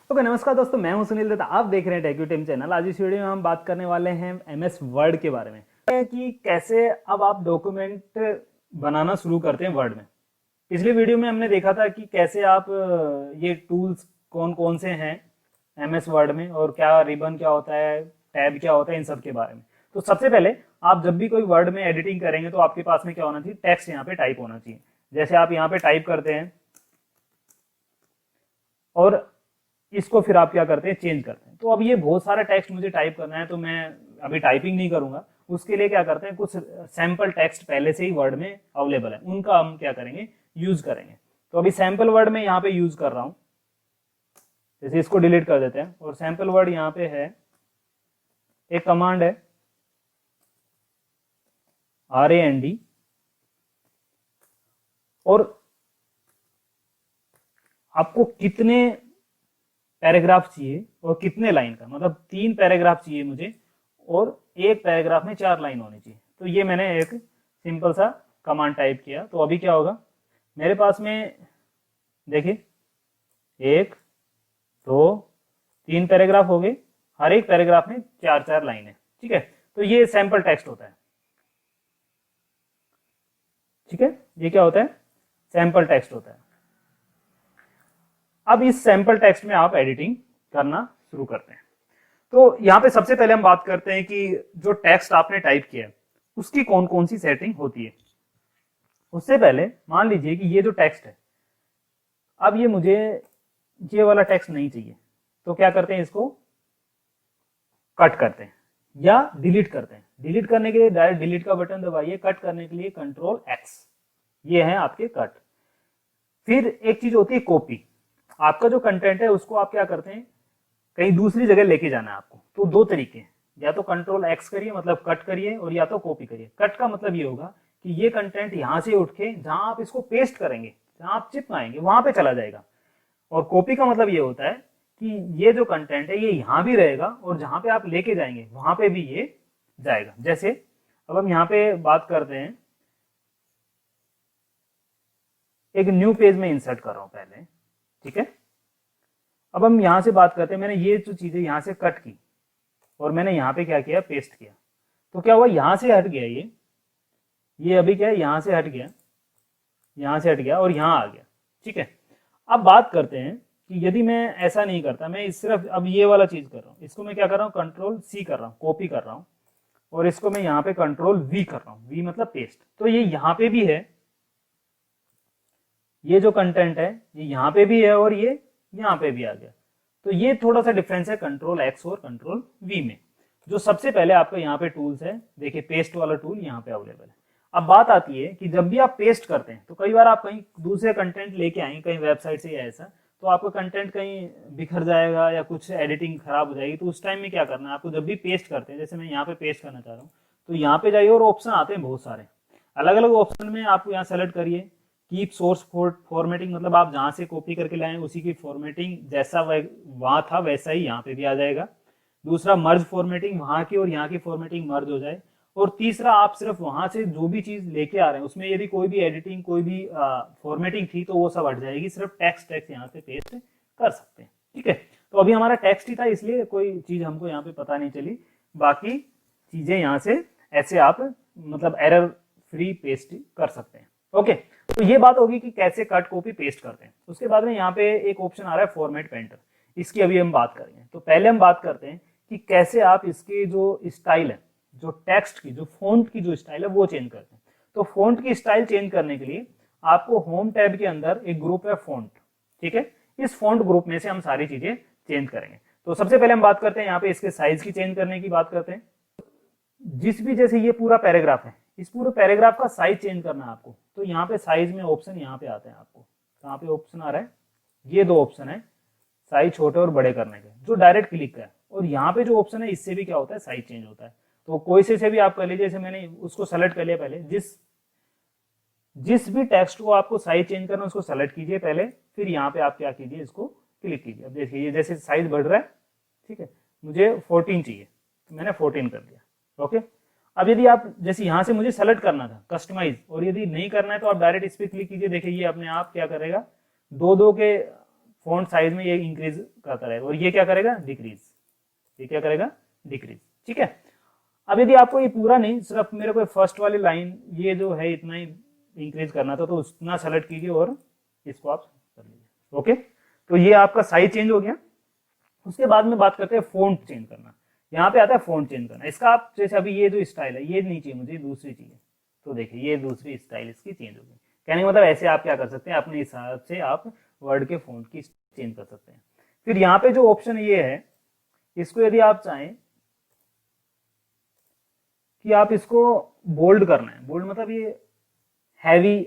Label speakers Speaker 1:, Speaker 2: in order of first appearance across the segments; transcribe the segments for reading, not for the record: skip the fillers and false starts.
Speaker 1: Okay नमस्कार दोस्तों, मैं हूं सुनील दत्ता। आप देख रहे हैं टेक्यूटिम चैनल। आज इस वीडियो में हम बात करने वाले हैं एमएस वर्ड के बारे में कि कैसे अब आप डॉक्यूमेंट बनाना शुरू करते हैं वर्ड में। पिछली वीडियो में हमने देखा था कि कैसे आप ये टूल्स कौन कौन से हैं एमएस वर्ड में और क्या रिबन क्या होता है, टैब क्या होता है, इन सब के बारे में। तो सबसे पहले आप जब भी कोई वर्ड में एडिटिंग करेंगे तो आपके पास में क्या होना चाहिए, टेक्स्ट यहाँ पे टाइप होना चाहिए। जैसे आप यहाँ पे टाइप करते हैं और इसको फिर आप क्या करते हैं, चेंज करते हैं। तो अब ये बहुत सारा टेक्स्ट मुझे टाइप करना है तो मैं अभी टाइपिंग नहीं करूंगा। उसके लिए क्या करते हैं, कुछ सैंपल टेक्स्ट पहले से ही वर्ड में अवेलेबल है, उनका हम क्या करेंगे, यूज करेंगे। तो अभी सैंपल वर्ड में यहाँ पे यूज कर रहा हूं। जैसे इसको डिलीट कर देते हैं और सैंपल वर्ड यहाँ पे है, एक कमांड है RAND और आपको कितने पैराग्राफ चाहिए और कितने लाइन का, मतलब 3 पैराग्राफ चाहिए मुझे और एक पैराग्राफ में 4 लाइन होनी चाहिए। तो ये मैंने एक सिंपल सा कमांड टाइप किया। तो अभी क्या होगा, मेरे पास में देखिए 1 2 3 पैराग्राफ हो गए, हर एक पैराग्राफ में 4 लाइन है। ठीक है, तो ये सैंपल टेक्स्ट होता है। ठीक है, ये क्या होता है, सैंपल टेक्स्ट होता है। अब इस सैंपल टेक्स्ट में आप एडिटिंग करना शुरू करते हैं। तो यहां पे सबसे पहले हम बात करते हैं कि जो टेक्स्ट आपने टाइप किया है उसकी कौन कौन सी सेटिंग होती है। उससे पहले मान लीजिए कि ये जो टेक्स्ट है, अब ये मुझे ये वाला टेक्स्ट नहीं चाहिए, तो क्या करते हैं, इसको कट करते हैं या डिलीट करते हैं। डिलीट करने के लिए डायरेक्ट डिलीट का बटन दबाइए, कट करने के लिए Ctrl+X, ये है आपके कट। फिर एक चीज होती है कॉपी। आपका जो कंटेंट है उसको आप क्या करते हैं, कहीं दूसरी जगह लेके जाना है आपको। तो 2 तरीके हैं, या तो Ctrl+X करिए मतलब कट करिए, और या तो कॉपी करिए। कट का मतलब ये होगा कि ये कंटेंट यहां से उठ के जहां आप इसको पेस्ट करेंगे, जहां आप चिपकाएंगे वहां पे चला जाएगा। और कॉपी का मतलब ये होता है कि ये जो कंटेंट है ये यहां भी रहेगा और जहां पे आप लेके जाएंगे वहां पे भी ये जाएगा। जैसे अब हम यहाँ पे बात करते हैं, एक न्यू पेज में इंसर्ट कर रहा हूं पहले। ठीक है, अब हम यहां से बात करते हैं, मैंने ये जो चीजें यहां से कट की और मैंने यहां पे क्या किया, पेस्ट किया। तो क्या हुआ, यहां से हट गया ये अभी क्या है, यहां से हट गया, यहां से हट गया और यहां आ गया। ठीक है, अब बात करते हैं कि यदि मैं ऐसा नहीं करता, मैं सिर्फ अब ये वाला चीज कर रहा हूं, इसको मैं क्या कर रहा हूं, Ctrl+C कर रहा हूं, कॉपी कर रहा हूं, और इसको मैं यहाँ पे Ctrl+V कर रहा हूं, V मतलब पेस्ट। तो ये यहाँ पे भी है, ये जो कंटेंट है ये यहाँ पे भी है और ये यहाँ पे भी आ गया। तो ये थोड़ा सा डिफरेंस है Ctrl+X और Ctrl+V में। जो सबसे पहले आपका यहाँ पे टूल्स है, देखिए पेस्ट वाला टूल यहाँ पे अवेलेबल है। अब बात आती है कि जब भी आप पेस्ट करते हैं तो कई बार आप कहीं दूसरे कंटेंट लेके आएंगे, कहीं वेबसाइट से या ऐसा, तो आपका कंटेंट कहीं बिखर जाएगा या कुछ एडिटिंग खराब हो जाएगी। तो उस टाइम में क्या करना है, आपको जब भी पेस्ट करते हैं, जैसे मैं यहाँ पे पेस्ट करना चाह रहा हूँ, तो यहाँ पे जाइए और ऑप्शन आते हैं बहुत सारे, अलग अलग ऑप्शन में आपको यहाँ सेलेक्ट करिए कीप सोर्स फॉर्मेटिंग, मतलब आप जहां से कॉपी करके लाए उसी की फॉर्मेटिंग जैसा वहां था वैसा ही यहाँ पे भी आ जाएगा। दूसरा मर्ज फॉर्मेटिंग, वहां की और यहाँ की फॉर्मेटिंग मर्ज हो जाए। और तीसरा, आप सिर्फ वहां से जो भी चीज लेके आ रहे हैं उसमें यदि कोई भी एडिटिंग, कोई भी फॉर्मेटिंग थी तो वो सब हट जाएगी, सिर्फ टेक्स्ट यहाँ पे पेस्ट कर सकते हैं। ठीक है, तो अभी हमारा टेक्स्ट ही था इसलिए कोई चीज हमको यहाँ पे पता नहीं चली, बाकी चीजें यहाँ से ऐसे आप मतलब एरर फ्री पेस्ट कर सकते हैं। ओके, तो ये बात होगी कि कैसे कट कॉपी पेस्ट करते हैं। उसके बाद में यहाँ पे एक ऑप्शन आ रहा है फॉर्मेट पेंटर, इसकी अभी हम बात करेंगे। तो पहले हम बात करते हैं कि कैसे आप इसके जो स्टाइल है, जो टेक्स्ट की, जो फॉन्ट की जो स्टाइल है वो चेंज करते हैं। तो फॉन्ट की स्टाइल चेंज करने के लिए आपको होम टैब के अंदर एक ग्रुप है फॉन्ट। ठीक है, इस फॉन्ट ग्रुप में से हम सारी चीजें चेंज करेंगे। तो सबसे पहले हम बात करते हैं यहाँ पे इसके साइज की चेंज करने की बात करते हैं। जिस भी, जैसे ये पूरा पैराग्राफ है, इस पूरे पैराग्राफ का साइज चेंज करना है आपको, तो यहाँ पे साइज में ऑप्शन यहाँ पे आते हैं आपको। कहाँ पे ऑप्शन आ रहा है, ये 2 ऑप्शन है, साइज छोटे और बड़े करने के, जो डायरेक्ट क्लिक का है। और यहाँ पे जो ऑप्शन है इससे भी क्या होता है, साइज चेंज होता है। तो कोई से भी आप कर लीजिए, जैसे मैंने उसको सेलेक्ट कर लिया पहले, जिस भी टेक्स्ट को आपको साइज चेंज करना है उसको सेलेक्ट कीजिए पहले, फिर यहाँ पे आप क्या कीजिए, इसको क्लिक कीजिए। अब देखिए ये जैसे साइज बढ़ रहा है। ठीक है, मुझे 14 चाहिए तो मैंने 14 कर दिया। ओके, अब यदि आप, जैसे यहां से मुझे सेलेक्ट करना था कस्टमाइज, और यदि नहीं करना है तो आप डायरेक्ट इस पे क्लिक कीजिए। देखिए ये अपने आप क्या करेगा, 2-2 के फ़ॉन्ट साइज में ये इंक्रीज करता रहेगा और ये क्या करेगा, डिक्रीज, ये क्या करेगा, डिक्रीज। ठीक है, अब यदि आपको ये पूरा नहीं, सिर्फ मेरे को फर्स्ट वाली लाइन ये जो है इतना ही इंक्रीज करना था, तो उतना सेलेक्ट कीजिए और इसको आप कर लीजिए। ओके, तो ये आपका साइज चेंज हो गया। उसके बाद में बात करते हैं फ़ॉन्ट चेंज करना। यहाँ पे आता है फ़ॉन्ट चेंज करना। इसका आप जैसे अभी ये जो स्टाइल है ये नहीं चाहिए मुझे, दूसरी चाहिए, तो देखिए ये दूसरी स्टाइल इसकी चेंज हो गई। कहने का मतलब ऐसे आप क्या कर सकते हैं, अपने हिसाब से आप वर्ड के फ़ॉन्ट की चेंज कर सकते हैं। फिर यहाँ पे जो ऑप्शन ये है, इसको यदि आप चाहें कि आप इसको बोल्ड करना है, बोल्ड मतलब ये हैवी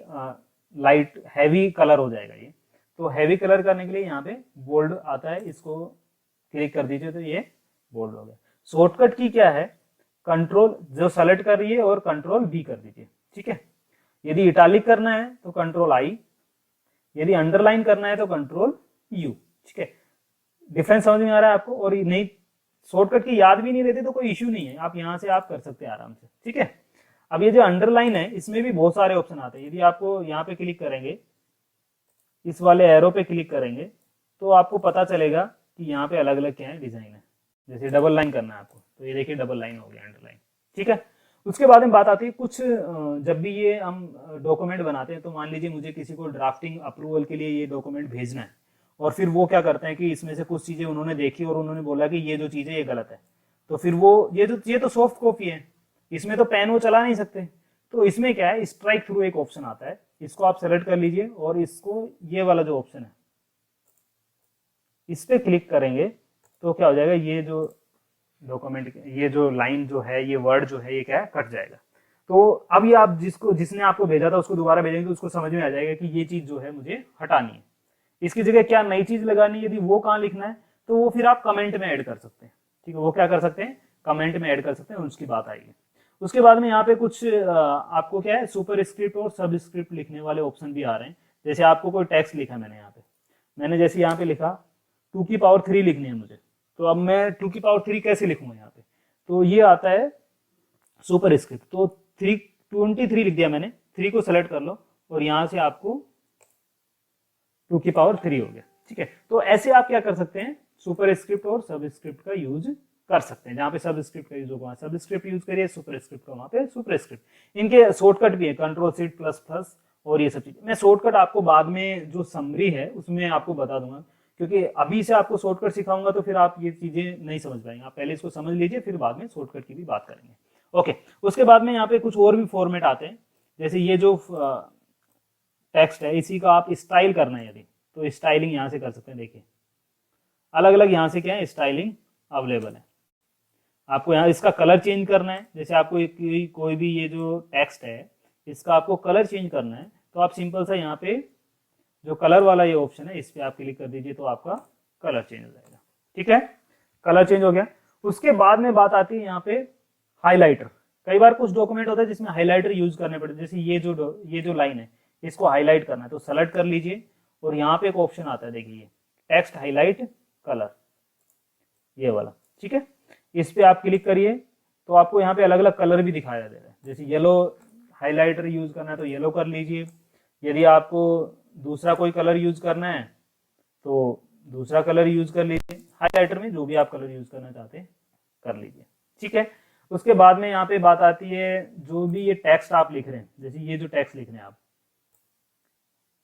Speaker 1: लाइट हैवी कलर हो जाएगा ये, तो हैवी कलर करने के लिए यहाँ पे बोल्ड आता है, इसको क्लिक कर दीजिए तो ये बोल्ड हो गया। शॉर्टकट की क्या है, कंट्रोल जो सेलेक्ट कर रही है और कंट्रोल भी कर दीजिए। ठीक है, यदि इटालिक करना है तो कंट्रोल आई, यदि अंडरलाइन करना है तो कंट्रोल यू। ठीक है, डिफरेंस समझ में आ रहा है आपको? और नहीं शॉर्टकट की याद भी नहीं रहती तो कोई इश्यू नहीं है, आप यहाँ से आप कर सकते हैं आराम से। ठीक है, अब ये जो अंडरलाइन है इसमें भी बहुत सारे ऑप्शन आते हैं। यदि आपको यहाँ पे क्लिक करेंगे, इस वाले एरो पे क्लिक करेंगे तो आपको पता चलेगा कि यहाँ पे अलग अलग क्या है डिजाइन है। जैसे डबल लाइन करना है आपको, तो ये देखिए डबल लाइन हो गया, अंडरलाइन। ठीक है, उसके बाद में बात आती है कुछ, जब भी ये हम डॉक्यूमेंट बनाते हैं तो मान लीजिए मुझे किसी को ड्राफ्टिंग अप्रूवल के लिए ये डॉक्यूमेंट भेजना है, और फिर वो क्या करते हैं कि इसमें से कुछ चीजें उन्होंने देखी और उन्होंने बोला कि ये जो चीज है ये गलत है, तो फिर वो ये तो सॉफ्ट कॉपी है, इसमें तो पेन वो चला नहीं सकते, तो इसमें क्या है, स्ट्राइक थ्रू एक ऑप्शन आता है, इसको आप सेलेक्ट कर लीजिए और इसको ये वाला जो ऑप्शन है इस पे क्लिक करेंगे तो क्या हो जाएगा, ये जो डॉक्यूमेंट ये जो लाइन जो है ये वर्ड जो है ये क्या है, कट जाएगा। तो अब ये आप जिसने आपको भेजा था उसको दोबारा भेजेंगे तो उसको समझ में आ जाएगा कि ये चीज जो है मुझे हटानी है, इसकी जगह क्या नई चीज लगानी है। यदि वो कहाँ लिखना है तो वो फिर आप कमेंट में ऐड कर सकते हैं। ठीक है, वो क्या कर सकते हैं, कमेंट में ऐड कर सकते हैं, उसकी बात आएगी। उसके बाद में यहाँ पे कुछ आपको क्या है, सुपर स्क्रिप्ट और सब स्क्रिप्ट लिखने वाले ऑप्शन भी आ रहे हैं। जैसे आपको कोई टेक्स्ट लिखा मैंने यहाँ पे, मैंने जैसे यहाँ पे लिखा 2 की पावर 3 लिखनी है मुझे, तो अब मैं 2 की पावर 3 कैसे लिखूंगा यहाँ पे, तो ये आता है सुपर स्क्रिप्ट। तो 23 लिख दिया मैंने, 3 को सेलेक्ट कर लो और यहाँ से आपको 2 की पावर 3 हो गया। ठीक है, तो ऐसे आप क्या कर सकते हैं, सुपर स्क्रिप्ट और सब स्क्रिप्ट का यूज कर सकते हैं। जहाँ पे सब स्क्रिप्ट का यूज होगा सब स्क्रिप्ट यूज करिए, सुपर स्क्रिप्ट का वहाँ पे सुपर स्क्रिप्ट। इनके शॉर्टकट भी है, कंट्रोल++ और ये सब चीजें। मैं शॉर्टकट आपको बाद में जो समरी है उसमें आपको बता दूंगा, क्योंकि अभी से आपको शॉर्टकट सिखाऊंगा तो फिर आप ये चीजें नहीं समझ पाएंगे। आप पहले इसको समझ लीजिए, फिर बाद में शॉर्टकट की भी बात करेंगे। ओके, उसके बाद में यहाँ पे कुछ और भी फॉर्मेट आते हैं। जैसे ये जो टेक्स्ट है इसी का आप स्टाइल करना है यदि, तो स्टाइलिंग यहाँ से कर सकते हैं। देखिए अलग अलग यहाँ से क्या है, स्टाइलिंग अवेलेबल है। आपको यहाँ इसका कलर चेंज करना है, जैसे आपको कोई भी ये जो टेक्स्ट है इसका आपको कलर चेंज करना है, तो आप सिंपल सा यहाँ पे जो कलर वाला ये ऑप्शन है इस पे आप क्लिक कर दीजिए तो आपका कलर चेंज हो जाएगा। ठीक है, कलर चेंज हो गया। उसके बाद में बात आती है यहाँ पे हाईलाइटर। कई बार कुछ डॉक्यूमेंट होता है जिसमें हाईलाइटर यूज करने पड़ते हैं। जैसे ये जो लाइन है इसको हाईलाइट करना है तो सेलेक्ट कर लीजिए और यहाँ पे एक ऑप्शन आता है, देखिए टेक्स्ट हाईलाइट कलर, ये वाला। ठीक है, इस पे आप क्लिक करिए तो आपको यहाँ पे अलग अलग कलर भी दिखाया दे रहा है। जैसे येलो हाईलाइटर यूज करना है तो येलो कर लीजिए, यदि आपको दूसरा कोई कलर यूज करना है तो दूसरा कलर यूज कर लीजिए। हाईलाइटर में जो भी आप कलर यूज करना चाहते हैं कर लीजिए। ठीक है, उसके बाद में यहाँ पे बात आती है, जो भी ये टेक्स्ट आप लिख रहे हैं, जैसे ये जो टेक्स्ट लिख रहे हैं आप,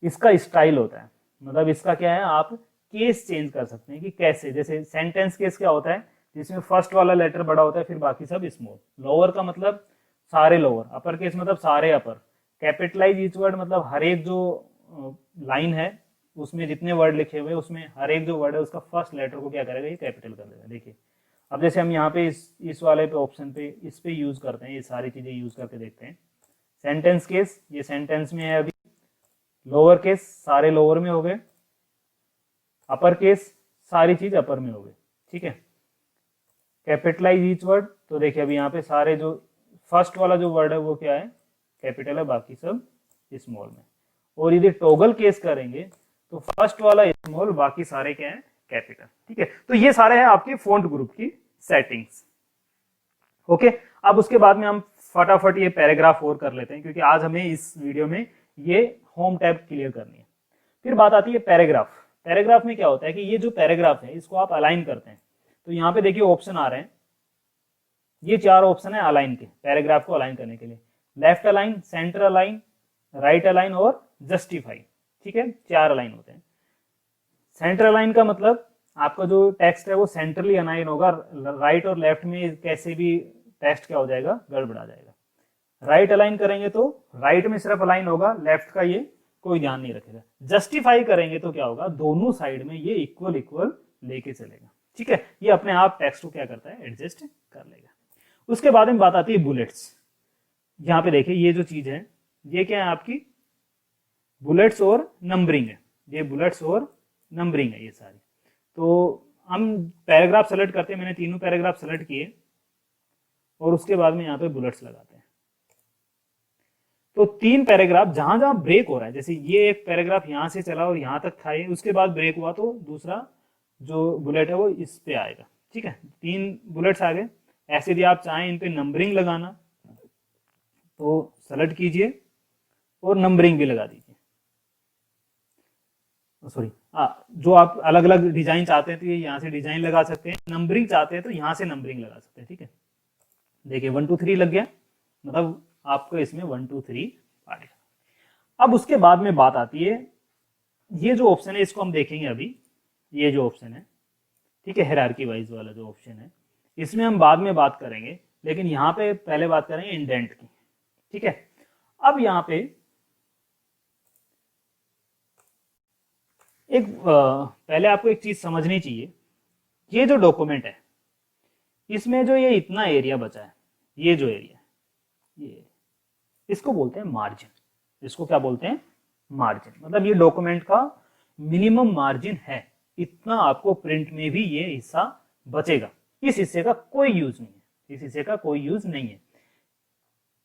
Speaker 1: इसका स्टाइल होता है, मतलब इसका क्या है, आप केस चेंज कर सकते हैं कि कैसे। जैसे सेंटेंस केस क्या होता है, जिसमें फर्स्ट वाला लेटर बड़ा होता है फिर बाकी सब स्मॉल। लोअर का मतलब सारे लोअर, अपर केस मतलब सारे अपर, कैपिटलाइज ईच वर्ड मतलब हर एक जो लाइन है उसमें जितने वर्ड लिखे हुए उसमें हर एक जो वर्ड है उसका फर्स्ट लेटर को क्या करेगा, ये कैपिटल कर देगा। देखिए अब जैसे हम यहाँ पे इस वाले पे ऑप्शन पे इस पे यूज करते हैं, ये सारी चीजें यूज करके देखते हैं। सेंटेंस केस, ये सेंटेंस में है अभी, लोअर केस सारे लोअर में हो गए, अपर केस सारी चीज अपर में हो गई। ठीक है, कैपिटलाइज ईच वर्ड, तो देखिए अभी यहाँ पे सारे जो फर्स्ट वाला जो वर्ड है वो क्या है, कैपिटल है, बाकी सब स्मॉल में। और यदि टॉगल केस करेंगे तो फर्स्ट वाला स्मॉल, बाकी सारे क्या है, कैपिटल। ठीक है, तो ये सारे हैं आपके फॉन्ट ग्रुप की सेटिंग्स। ओके, अब उसके बाद में हम फटाफट ये पैराग्राफ और कर लेते हैं, क्योंकि आज हमें इस वीडियो में ये होम टैब क्लियर करनी है। फिर बात आती है पैराग्राफ। पैराग्राफ में क्या होता है कि ये जो पैराग्राफ है इसको आप अलाइन करते हैं। तो यहाँ पे देखिए ऑप्शन आ रहे हैं, ये 4 ऑप्शन है अलाइन के, पैराग्राफ को अलाइन करने के लिए। Left align, centre align, right align और जस्टिफाई। ठीक है, 4 अलाइन होते हैं। सेंटर अलाइन का मतलब आपका जो टेक्स्ट है वो सेंट्रली अलाइन होगा, राइट और लेफ्ट में कैसे भी टेक्स्ट क्या हो जाएगा, गड़बड़ा जाएगा। राइट अलाइन करेंगे तो राइट में सिर्फ अलाइन होगा, लेफ्ट का ये कोई ध्यान नहीं रखेगा। जस्टिफाई करेंगे तो क्या होगा, दोनों साइड में ये इक्वल इक्वल लेके चलेगा। ठीक है, ये अपने आप टेक्स्ट को क्या करता है, एडजस्ट कर लेगा। उसके बाद में बात आती है बुलेट्स। यहाँ पे देखिए ये जो चीज है ये क्या है आपकी, बुलेट्स और नंबरिंग है। ये बुलेट्स और नंबरिंग है ये सारी। तो हम पैराग्राफ सेलेक्ट करते हैं, मैंने तीनों पैराग्राफ सेलेक्ट किए और उसके बाद में यहाँ पे बुलेट्स लगाते हैं। तो 3 पैराग्राफ जहां जहां ब्रेक हो रहा है, जैसे ये एक पैराग्राफ यहां से चला और यहां तक था ये, उसके बाद ब्रेक हुआ तो दूसरा जो बुलेट है वो इस पे आएगा। ठीक है, 3 बुलेट्स आ गए। ऐसे यदि आप चाहें इन पे नंबरिंग लगाना तो सेलेक्ट कीजिए और नंबरिंग भी लगा दीजिए। सॉरी, जो आप अलग अलग डिजाइन चाहते हैं तो ये यहाँ से डिजाइन लगा सकते हैं, नंबरिंग चाहते हैं तो यहाँ से नंबरिंग लगा सकते हैं। ठीक है, देखिए 1 2 3 लग गया, मतलब आपको इसमें 1 2 3 आ गया। अब उसके बाद में बात आती है, ये जो ऑप्शन है इसको हम देखेंगे अभी। ये जो ऑप्शन है, ठीक है, हायरार्की वाइज वाला जो ऑप्शन है, इसमें हम बाद में बात करेंगे, लेकिन यहाँ पे पहले बात करेंगे इंडेंट की। ठीक है, अब यहाँ पे एक पहले आपको एक चीज समझनी चाहिए, ये जो डॉक्यूमेंट है इसमें जो ये इतना एरिया बचा है, ये जो एरिया, ये इसको बोलते हैं मार्जिन। इसको क्या बोलते हैं, मार्जिन। मतलब ये डॉक्यूमेंट का मिनिमम मार्जिन है, इतना आपको प्रिंट में भी ये हिस्सा बचेगा। इस हिस्से का कोई यूज नहीं है, इस हिस्से का कोई यूज नहीं है।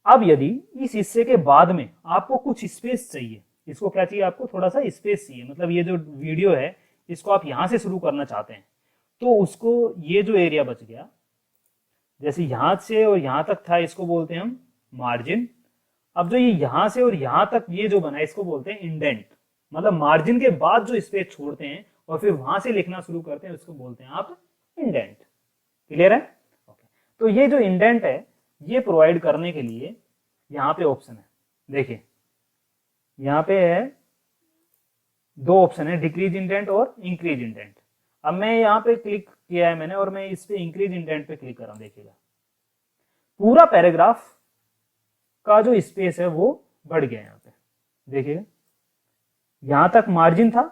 Speaker 1: अब यदि इस हिस्से के बाद में आपको कुछ स्पेस चाहिए, इसको क्या चाहिए, आपको थोड़ा सा स्पेस चाहिए, मतलब ये जो वीडियो है इसको आप यहां से शुरू करना चाहते हैं, तो उसको ये जो एरिया बच गया, जैसे यहां से और यहां तक था, इसको बोलते हैं हम मार्जिन। अब जो ये यहां से और यहां तक ये जो बना है इसको बोलते हैं इंडेंट। मतलब मार्जिन के बाद जो स्पेस छोड़ते हैं और फिर वहां से लिखना शुरू करते हैं उसको बोलते हैं आप इंडेंट। क्लियर है? ओके, तो ये जो इंडेंट है ये प्रोवाइड करने के लिए यहाँ पे ऑप्शन है, देखिए यहाँ पे है 2 ऑप्शन है, डिक्रीज इंडेंट और इंक्रीज इंडेंट। अब मैं यहाँ पे क्लिक किया है मैंने और मैं इस पे इंक्रीज इंडेंट पे क्लिक कर रहा हूं। देखिएगा पूरा पैराग्राफ का जो स्पेस है वो बढ़ गया यहाँ पे। देखिए यहां तक मार्जिन था,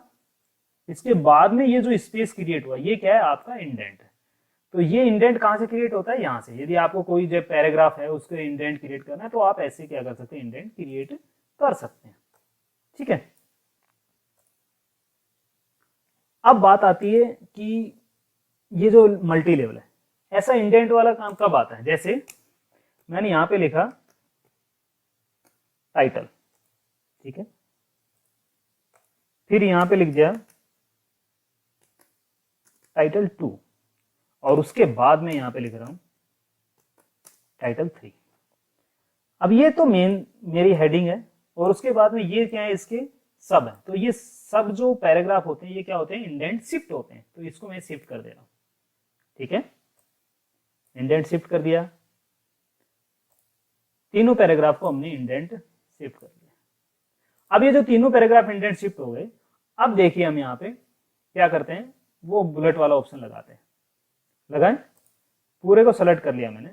Speaker 1: इसके बाद में ये जो स्पेस क्रिएट हुआ ये क्या है, आपका इंडेंट है। तो ये इंडेंट कहां से क्रिएट होता है, यहां से। यदि आपको कोई जो पैराग्राफ है उसको इंडेंट क्रिएट करना है तो आप ऐसे क्या कर सकते हैं, इंडेंट क्रिएट कर सकते हैं। ठीक है, अब बात आती है कि ये जो मल्टी लेवल है, ऐसा इंडेंट वाला काम कब आता है, जैसे मैंने यहां पे लिखा टाइटल, ठीक है, फिर यहां पे लिख दिया टाइटल 2 और उसके बाद में यहां पे लिख रहा हूं टाइटल 3। अब ये तो मेरी हेडिंग है और उसके बाद में ये क्या है, इसके सब है। तो ये सब जो पैराग्राफ होते हैं ये क्या होते हैं, इंडेंट शिफ्ट होते हैं। तो इसको मैं शिफ्ट कर दे रहा हूं। ठीक है, इंडेंट शिफ्ट कर दिया, तीनों पैराग्राफ को हमने इंडेंट शिफ्ट कर दिया। अब ये जो तीनों पैराग्राफ इंडेंट शिफ्ट हो गए, अब देखिए हम यहाँ पे क्या करते हैं, वो बुलेट वाला ऑप्शन लगाते हैं। लगाएं, पूरे को सेलेक्ट कर लिया मैंने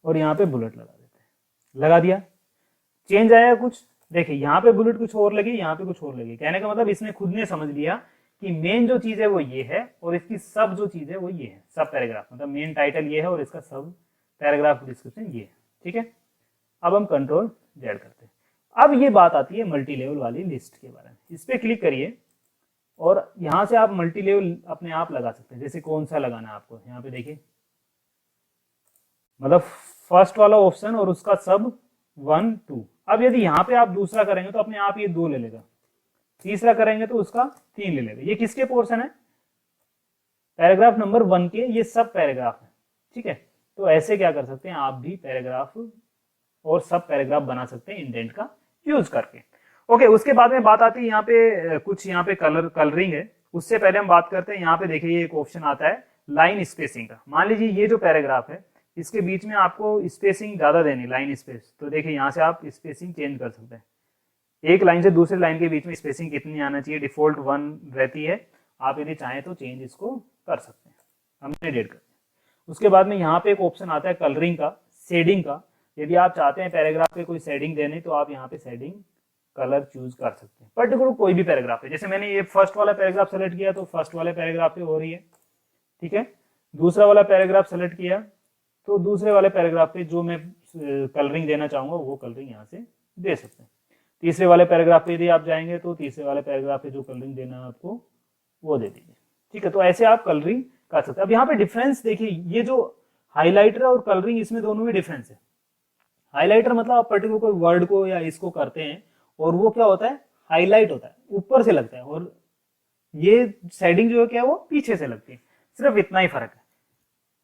Speaker 1: और यहाँ पे बुलेट लगा देते हैं। लगा दिया, चेंज आया कुछ, देखिए यहाँ पे बुलेट कुछ और लगी, यहाँ पे कुछ और लगी। कहने का मतलब इसने खुद ने समझ लिया कि मेन जो चीज है वो ये है और इसकी सब जो चीज है वो ये है, सब पैराग्राफ। मतलब मेन टाइटल ये है और इसका सब पैराग्राफ डिस्क्रिप्शन ये है। ठीक है, अब हम कंट्रोल जेड करते हैं। अब ये बात आती है मल्टी लेवल वाली लिस्ट के बारे में। इस पे क्लिक करिए और यहां से आप मल्टी लेवल अपने आप लगा सकते हैं। जैसे कौन सा लगाना है आपको, यहाँ पे देखिए, मतलब फर्स्ट वाला ऑप्शन और उसका सब 1 2। अब यदि यहाँ पे आप दूसरा करेंगे तो अपने आप ये 2 ले लेगा, तीसरा करेंगे तो उसका 3 ले लेगा। ये किसके पोर्शन है, पैराग्राफ नंबर 1 के, ये सब पैराग्राफ है। ठीक है, तो ऐसे क्या कर सकते हैं, आप भी पैराग्राफ और सब पैराग्राफ बना सकते हैं इंडेंट का यूज करके। ओके, उसके बाद में बात आती है यहाँ पे कुछ यहाँ पे कलरिंग है। उससे पहले हम बात करते हैं, यहाँ पे देखिए ये एक ऑप्शन आता है लाइन स्पेसिंग का। मान लीजिए ये जो पैराग्राफ है इसके बीच में आपको स्पेसिंग ज्यादा देनी, लाइन स्पेस, तो देखिए यहाँ से आप स्पेसिंग चेंज कर सकते हैं। एक लाइन से दूसरी लाइन के बीच में स्पेसिंग कितनी आना चाहिए, डिफॉल्ट 1 रहती है। आप यदि चाहें तो चेंज इसको कर सकते हैं। हमने डेट कर दिया। उसके बाद में यहाँ पे एक ऑप्शन आता है कलरिंग का, शेडिंग का। यदि आप चाहते हैं पैराग्राफ पे कोई शेडिंग देने तो आप यहाँ पे शेडिंग कलर चूज कर सकते हैं, पर्टिकुलर कोई भी पैराग्राफ है। जैसे मैंने ये फर्स्ट वाला पैराग्राफ सेलेक्ट किया तो फर्स्ट वाले पैराग्राफ पे हो रही है, ठीक है। दूसरा वाला पैराग्राफ सेलेक्ट किया तो दूसरे वाले पैराग्राफ पे जो मैं कलरिंग देना चाहूंगा वो कलरिंग यहाँ से दे सकते हैं। तीसरे वाले पैराग्राफ पे यदि आप जाएंगे तो तीसरे वाले पैराग्राफ पे जो कलरिंग देना है आपको वो दे दीजिए, ठीक है। तो ऐसे आप कलरिंग कर सकते हैं। अब यहाँ पे डिफरेंस देखिए, ये जो हाईलाइटर और कलरिंग इसमें दोनों में डिफरेंस है। हाईलाइटर मतलब आप पर्टिकुलर कोई वर्ड को या इसको करते हैं और वो क्या होता है, हाईलाइट होता है, ऊपर से लगता है, और ये शेडिंग जो है क्या है वो पीछे से लगती है। सिर्फ इतना ही फर्क है।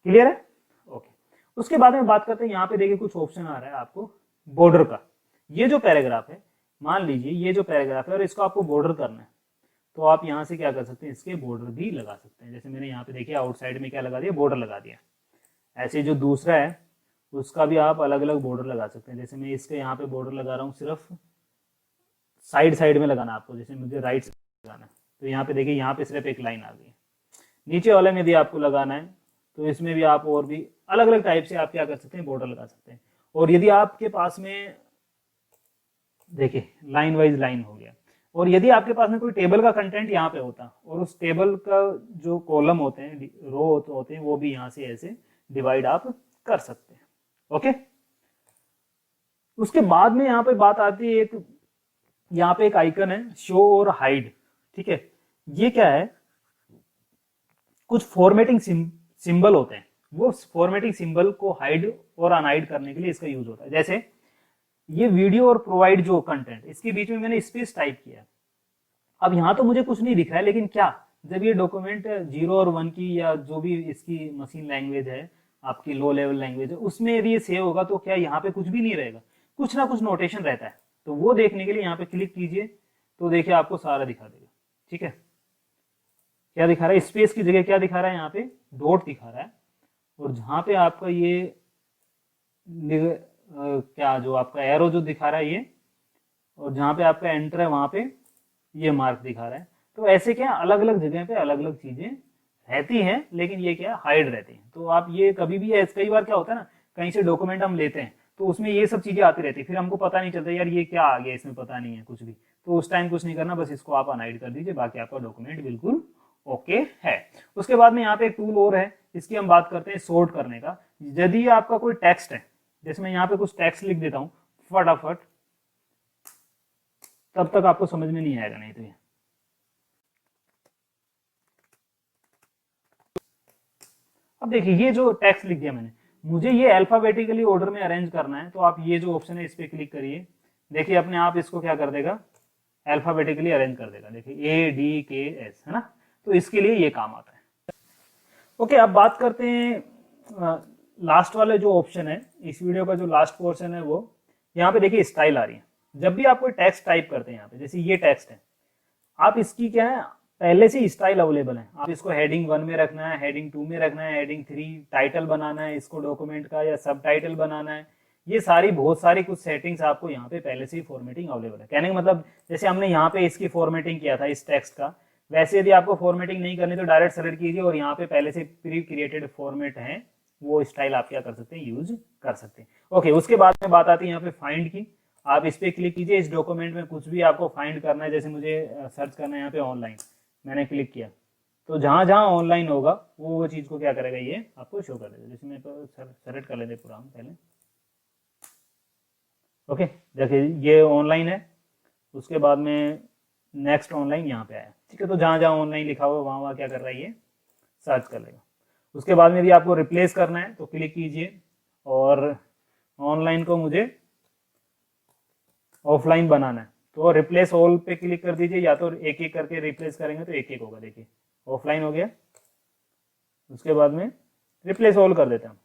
Speaker 1: क्लियर है? ओके। उसके बाद में बात करते हैं, यहाँ पे देखिए कुछ ऑप्शन आ रहा है आपको बॉर्डर का। ये जो पैराग्राफ है, मान लीजिए ये जो पैराग्राफ है और इसको आपको बॉर्डर करना है तो आप यहाँ से क्या कर सकते हैं, इसके बॉर्डर भी लगा सकते हैं। जैसे मैंने यहाँ पे देखिए आउटसाइड में क्या लगा दिया, बॉर्डर लगा दिया। ऐसे जो दूसरा है उसका भी आप अलग अलग बॉर्डर लगा सकते हैं। जैसे मैं इसके यहाँ पे बॉर्डर लगा रहा हूँ, सिर्फ साइड साइड में लगाना आपको। जैसे मुझे राइट साइड लगाना है तो यहाँ पे देखिए यहाँ पे सिर्फ एक लाइन आ गई है। नीचे वाले में यदि आपको लगाना है तो इसमें भी आप और भी अलग अलग टाइप से आप क्या कर सकते हैं, बॉर्डर लगा सकते हैं। और यदि आपके पास में देखिए लाइन वाइज लाइन हो गया, और यदि आपके पास में कोई टेबल का कंटेंट यहाँ पे होता और उस टेबल का जो कॉलम होते हैं, रो होते हैं, वो भी यहाँ से ऐसे डिवाइड आप कर सकते हैं। ओके। उसके बाद में यहाँ पे बात आती है, एक यहाँ पे एक आइकन है शो और हाइड, ठीक है। ये क्या है, कुछ फॉर्मेटिंग सिंबल होते हैं, वो फॉर्मेटिंग सिंबल को हाइड और अनहाइड करने के लिए इसका यूज होता है। जैसे ये वीडियो और प्रोवाइड जो कंटेंट, इसके बीच में मैंने स्पेस टाइप किया। अब यहाँ तो मुझे कुछ नहीं दिख रहा है, लेकिन क्या जब ये डॉक्यूमेंट 0 और 1 की या जो भी इसकी मशीन लैंग्वेज है, आपकी लो लेवल लैंग्वेज है, उसमें यदि ये सेव होगा तो क्या यहाँ पे कुछ भी नहीं रहेगा, कुछ ना कुछ नोटेशन रहता है। तो वो देखने के लिए यहाँ पे क्लिक कीजिए तो देखिए आपको सारा दिखा देगा, ठीक है। क्या दिखा रहा है, स्पेस की जगह क्या दिखा रहा है, यहाँ पे डॉट दिखा रहा है। और जहाँ पे आपका ये क्या जो आपका एरो जो दिखा रहा है ये, और जहाँ पे आपका एंटर है वहां पे ये मार्क दिखा रहा है। तो ऐसे क्या अलग अलग जगह पे अलग अलग चीजें रहती हैं, लेकिन ये क्या हाइड रहती हैं। तो आप ये कभी भी, कई बार क्या होता है ना, कहीं से डॉक्यूमेंट हम लेते हैं तो उसमें ये सब चीजें आती रहती है, फिर हमको पता नहीं चलता यार ये क्या आ गया, इसमें पता नहीं है कुछ भी। तो उस टाइम कुछ नहीं करना, बस इसको आप अनहाइड कर दीजिए, बाकी आपका डॉक्यूमेंट बिल्कुल ओके है। उसके बाद में यहाँ पे एक टूल और है, इसकी हम बात करते हैं सॉर्ट करने का। यदि आपका कोई टेक्स्ट है, जैसे मैं यहाँ पे कुछ टेक्स्ट लिख देता हूँ फटाफट, तब तक आपको समझ में नहीं आएगा, नहीं तो ये अब देखिए ये जो टेक्स्ट लिख दिया मैंने, मुझे ये अल्फाबेटिकली ऑर्डर में अरेंज करना है। तो आप ये जो ऑप्शन है इस पे क्लिक करिए, देखिए अपने आप इसको क्या कर देगा, अल्फाबेटिकली अरेंज कर देगा। देखिए ADKS है ना, तो इसके लिए ये काम आता है। ओके, अब बात करते हैं लास्ट वाले जो ऑप्शन है, इस वीडियो का जो लास्ट पोर्शन है, वो यहाँ पे देखिए स्टाइल आ रही है। जब भी आप कोई टेक्स्ट टाइप करते हैं यहाँ पे, जैसे ये टेक्स्ट है, आप इसकी क्या है पहले से स्टाइल अवेलेबल है। आप इसको हेडिंग 1 में रखना है, हेडिंग 2 में रखना है, हेडिंग 3 टाइटल बनाना है इसको डॉक्यूमेंट का, या सब टाइटल बनाना है, ये सारी बहुत सारी कुछ सेटिंग्स आपको यहाँ पे पहले से ही फॉर्मेटिंग अवेलेबल है। कहने का मतलब जैसे हमने यहाँ पे इसकी फॉर्मेटिंग किया था इस टेक्स्ट का, वैसे यदि आपको फॉर्मेटिंग नहीं करनी तो डायरेक्ट सेलेक्ट कीजिए और यहाँ पे पहले से प्री क्रिएटेड फॉर्मेट है, वो स्टाइल आप क्या कर सकते हैं, यूज कर सकते हैं। ओके, उसके बाद में बात आती है यहाँ पे फाइंड की। आप इस पे क्लिक कीजिए, इस डॉक्यूमेंट में कुछ भी आपको फाइंड करना है, जैसे मुझे सर्च करना है यहाँ पे ऑनलाइन, मैंने क्लिक किया तो जहां जहां ऑनलाइन होगा वो चीज को क्या करेगा, ये आपको शो कर देगा। जैसे मैं सेलेक्ट कर लेते पूरा हम पहले। ओके, देखिए ये ऑनलाइन है, उसके बाद में नेक्स्ट ऑनलाइन यहाँ पे आया, ठीक है। तो जहां जहां ऑनलाइन लिखा हुआ वहां वहां क्या कर रहा है, ये सर्च कर लेगा। उसके बाद में यदि आपको रिप्लेस करना है तो क्लिक कीजिए और ऑनलाइन को मुझे ऑफलाइन बनाना है तो रिप्लेस ऑल पे क्लिक कर दीजिए, या तो एक एक करके रिप्लेस करेंगे तो एक एक होगा। देखिए ऑफलाइन हो गया, उसके बाद में रिप्लेस ऑल कर देते हैं।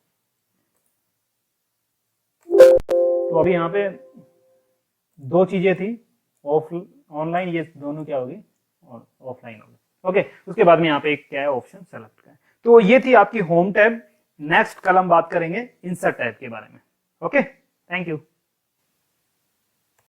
Speaker 1: तो अभी यहाँ पे दो चीजें थी, ऑफ ऑनलाइन, ये दोनों क्या होगी, ऑफलाइन होगी। ओके, उसके बाद में यहाँ पे एक क्या है, ऑप्शन सेलेक्ट का है। तो ये थी आपकी होम टैब। नेक्स्ट कल हम बात करेंगे इंसर्ट टैब के बारे में। Okay, thank you.